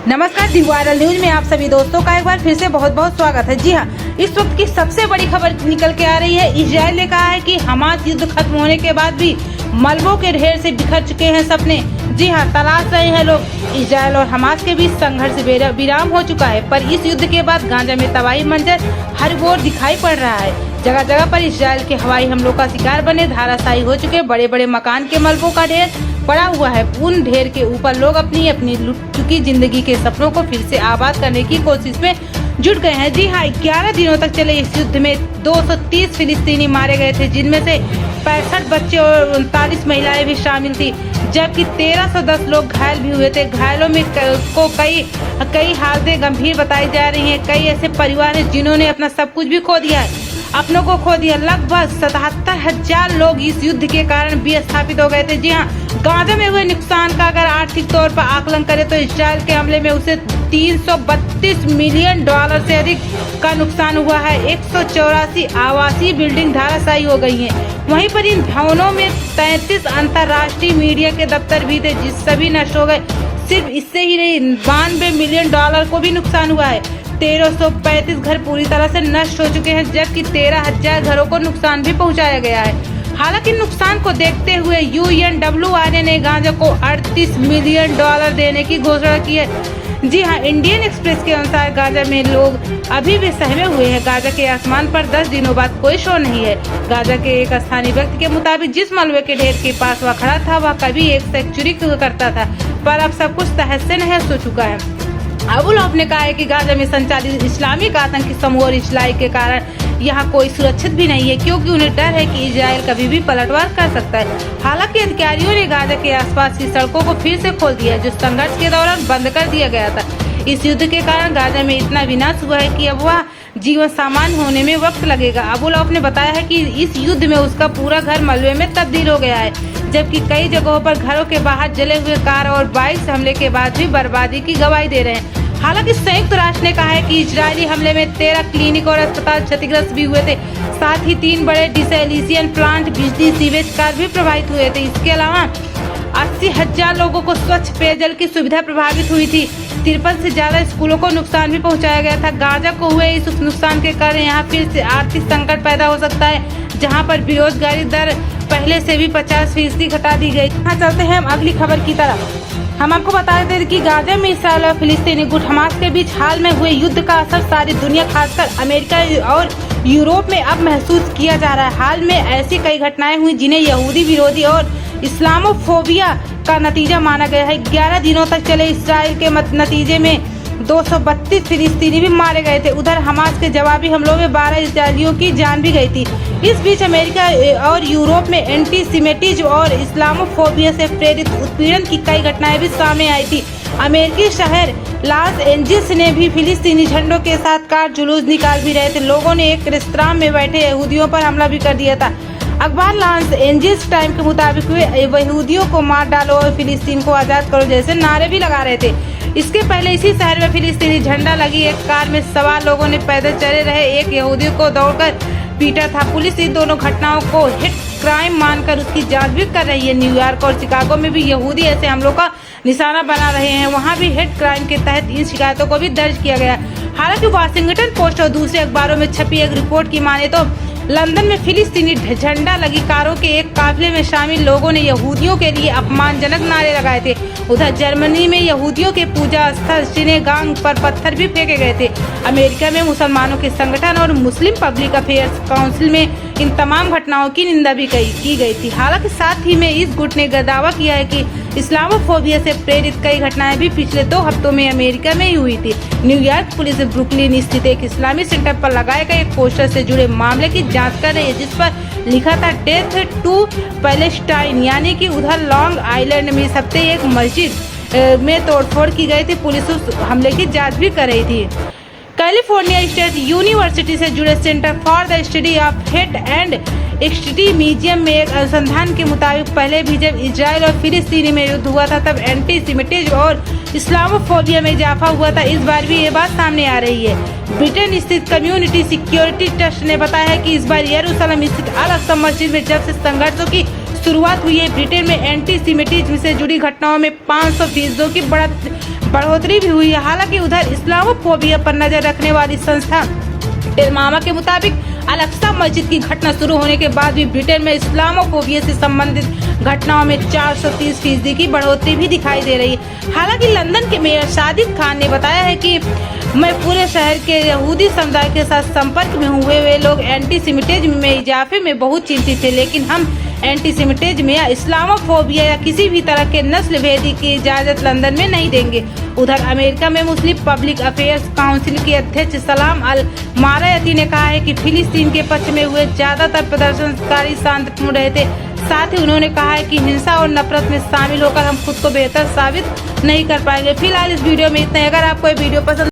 नमस्कार, दी viral news में आप सभी दोस्तों का एक बार फिर से बहुत बहुत स्वागत है। जी हाँ, इस वक्त की सबसे बड़ी खबर निकल के आ रही है। इजराइल ने कहा है कि हमास युद्ध खत्म होने के बाद भी मलबों के ढेर से बिखर चुके हैं सपने। जी हाँ, तलाश रहे हैं लोग। इजराइल और हमास के बीच संघर्ष विराम हो चुका है, पर इस युद्ध के बाद गाजा में तबाही मंजर हर ओर दिखाई पड़ रहा है। जगह जगह पर इजराइल के हवाई हमलों का शिकार बने धाराशायी हो चुके बड़े बड़े मकान के मलबों का ढेर पड़ा हुआ है। उन ढेर के ऊपर लोग अपनी अपनी लुट चुकी जिंदगी के सपनों को फिर से आबाद करने की कोशिश में जुट गए हैं। जी हाँ, 11 दिनों तक चले इस युद्ध में 230 फिलिस्तीनी मारे गए थे, जिनमें से 65 बच्चे और 39 महिलाएं भी शामिल थी, जबकि 1310 लोग घायल भी हुए थे। घायलों में कई हालतें गंभीर बताई जा रही हैं। कई ऐसे परिवार हैं जिन्होंने अपना सब कुछ भी खो दिया है, अपनों को खो दिया। लगभग 77,000 लोग इस युद्ध के कारण विस्थापित हो गए थे। जी हाँ, गाजा में हुए नुकसान का अगर आर्थिक तौर पर आकलन करें तो इजराइल के हमले में उसे $332 मिलियन से अधिक का नुकसान हुआ है। 184 आवासीय बिल्डिंग धराशायी हो गई हैं। वहीं पर इन भवनों में 33 अंतर्राष्ट्रीय मीडिया के दफ्तर भी थे, जिस सभी नष्ट हो गए। सिर्फ इससे ही नहीं, $92 मिलियन को भी नुकसान हुआ है। 1335 घर पूरी तरह से नष्ट हो चुके हैं, जबकि 13,000 घरों को नुकसान भी पहुंचाया गया है। हालांकि नुकसान को देखते हुए UNWRA ने गाजा को $38 मिलियन देने की घोषणा की है। जी हाँ, इंडियन एक्सप्रेस के अनुसार गाजा में लोग अभी भी सहमे हुए हैं। गाजा के आसमान पर 10 दिनों बाद कोई शो नहीं है। गाजा के एक स्थानीय व्यक्ति के मुताबिक जिस मलबे के ढेर के पास वह खड़ा था, वह कभी एक सेंचुरी करता था, पर अब सब कुछ तहस नहस हो चुका है। अबू लौफ ने कहा है कि गाजा में संचालित इस्लामिक आतंकी समूह और इस्राइल के कारण यहाँ कोई सुरक्षित भी नहीं है, क्योंकि उन्हें डर है कि इजराइल कभी भी पलटवार कर सकता है। हालांकि अधिकारियों ने गाजा के आसपास की सड़कों को फिर से खोल दिया, जो संघर्ष के दौरान बंद कर दिया गया था। इस युद्ध के कारण गाजा में इतना विनाश हुआ है कि अब वह जीवन सामान्य होने में वक्त लगेगा। अबू लौफ ने बताया है कि इस युद्ध में उसका पूरा घर मलबे में तब्दील हो गया है, जबकि कई जगहों पर घरों के बाहर जले हुए कार और बाइक हमले के बाद भी बर्बादी की गवाही दे रहे हैं। हालांकि संयुक्त राष्ट्र ने कहा है कि इजरायली हमले में 13 क्लिनिक और अस्पताल क्षतिग्रस्त भी हुए थे। साथ ही 3 बड़े डिसैलिनेशन प्लांट, बिजली, सीवेज कार भी प्रभावित हुए थे। इसके अलावा 80,000 लोगों को स्वच्छ पेयजल की सुविधा प्रभावित हुई थी। 53 से ज्यादा स्कूलों को नुकसान भी पहुंचाया गया था। गाजा को हुए इस नुकसान के कारण यहाँ फिर से आर्थिक संकट पैदा हो सकता है, जहाँ पर बेरोजगारी दर पहले से भी 50% घटा दी गई। यहाँ चलते हैं हम अगली खबर की तरफ। हम आपको बता दें कि गाजा में इस्राइल और फिलिस्तीनी गुट हमास के बीच हाल में हुए युद्ध का असर सारी दुनिया, खासकर अमेरिका और यूरोप में अब महसूस किया जा रहा है। हाल में ऐसी कई घटनाएं हुई जिन्हें यहूदी विरोधी और इस्लामोफोबिया का नतीजा माना गया है। 11 दिनों तक चले इस्राइल के नतीजे में 232 फिलिस्तीनी भी मारे गए थे। उधर हमास के जवाबी हमलों में 12 इस्राएलियों की जान भी गई थी। इस बीच अमेरिका और यूरोप में एंटीसेमिटिज्म और इस्लामोफोबिया से प्रेरित उत्पीड़न की कई घटनाएं भी सामने आई थी। अमेरिकी शहर लॉस एंजिल्स ने भी फिलिस्तीनी झंडों के साथ कार जुलूस निकाल भी रहे थे। लोगों ने एक रेस्तरां में बैठे यहूदियों पर हमला भी कर दिया था। अखबार लॉस एंजिल्स टाइम के मुताबिक वे यहूदियों को मार डालो और फिलिस्तीन को आजाद करो जैसे नारे भी लगा रहे थे। इसके पहले इसी शहर में फिलिस्तीनी झंडा लगी एक कार में सवार लोगों ने पैदल चले रहे एक यहूदी को दौड़कर पीटा था। पुलिस इन दोनों घटनाओं को हिट क्राइम मानकर उसकी जांच भी कर रही है। न्यूयॉर्क और शिकागो में भी यहूदी ऐसे हमलों का निशाना बना रहे हैं। वहां भी हिट क्राइम के तहत इन शिकायतों को भी दर्ज किया गया। हालांकि वाशिंगटन पोस्ट और दूसरे अखबारों में छपी एक रिपोर्ट की माने तो लंदन में फिलिस्तीनी झंडा लगी कारों के एक काफिले में शामिल लोगों ने यहूदियों के लिए अपमानजनक नारे लगाए थे। उधर जर्मनी में यहूदियों के पूजा स्थल सिनेगाग पर पत्थर भी फेंके गए थे। अमेरिका में मुसलमानों के संगठन और मुस्लिम पब्लिक अफेयर्स काउंसिल में इन तमाम घटनाओं की निंदा भी की गई थी। हालांकि साथ ही में इस गुट ने दावा किया है कि इस्लामोफोबिया से प्रेरित कई घटनाएं भी पिछले 2 हफ्तों में अमेरिका में ही हुई थी। न्यूयॉर्क पुलिस ब्रुकलिन स्थित एक इस्लामी सेंटर पर लगाए गए एक पोस्टर से जुड़े मामले की जांच कर रही है, जिस पर लिखा था डेथ टू पैलेस्टाइन, यानी कि उधर लॉन्ग आइलैंड में इस हफ्ते एक मस्जिद में तोड़फोड़ की गई थी। पुलिस उस हमले की जाँच भी कर रही थी। कैलिफोर्निया स्टेट यूनिवर्सिटी से जुड़े centre for the study of hate and extremism में एक अनुसंधान के मुताबिक पहले भी जब इजराइल और फिलिस्तीनी में युद्ध हुआ था तब एंटीसेमिटिज्म और इस्लामोफोबिया में इजाफा हुआ था। इस बार भी ये बात सामने आ रही है। ब्रिटेन स्थित कम्युनिटी सिक्योरिटी ट्रस्ट ने बताया है कि इस बार यरूशलेम स्थित अल अक्सा मस्जिद में जब से संघर्षों की शुरुआत हुई है, ब्रिटेन में एंटीसेमिटिज्म से जुड़ी घटनाओं में 500% की बढ़ोतरी भी हुई है। हालांकि उधर इस्लामोफोबिया पर नजर रखने वाली संस्था इल्मामा के मुताबिक अल-अक्सा मस्जिद की घटना शुरू होने के बाद भी ब्रिटेन में इस्लामोफोबिया से संबंधित घटनाओं में 430% की बढ़ोतरी भी दिखाई दे रही है। हालांकि लंदन के मेयर सादिक खान ने बताया है कि मैं पूरे शहर के यहूदी समुदाय के साथ संपर्क में हुए वे लोग एंटीसेमिटिज्म में इजाफे में बहुत चिंतित थे, लेकिन हम एंटीसेमिटिज्म या इस्लामोफोबिया या किसी भी तरह के नस्ल भेदी की इजाजत लंदन में नहीं देंगे। उधर अमेरिका में मुस्लिम पब्लिक अफेयर्स काउंसिल के अध्यक्ष सलाम अल मारायती ने कहा है कि फिलिस्तीन के पक्ष में हुए ज्यादातर प्रदर्शनकारी शांतिपूर्ण रहे थे। साथ ही उन्होंने कहा है कि हिंसा और नफरत में शामिल होकर हम खुद को बेहतर साबित नहीं कर पाएंगे। फिलहाल इस वीडियो में इतना ही। अगर आपको ये वीडियो पसंद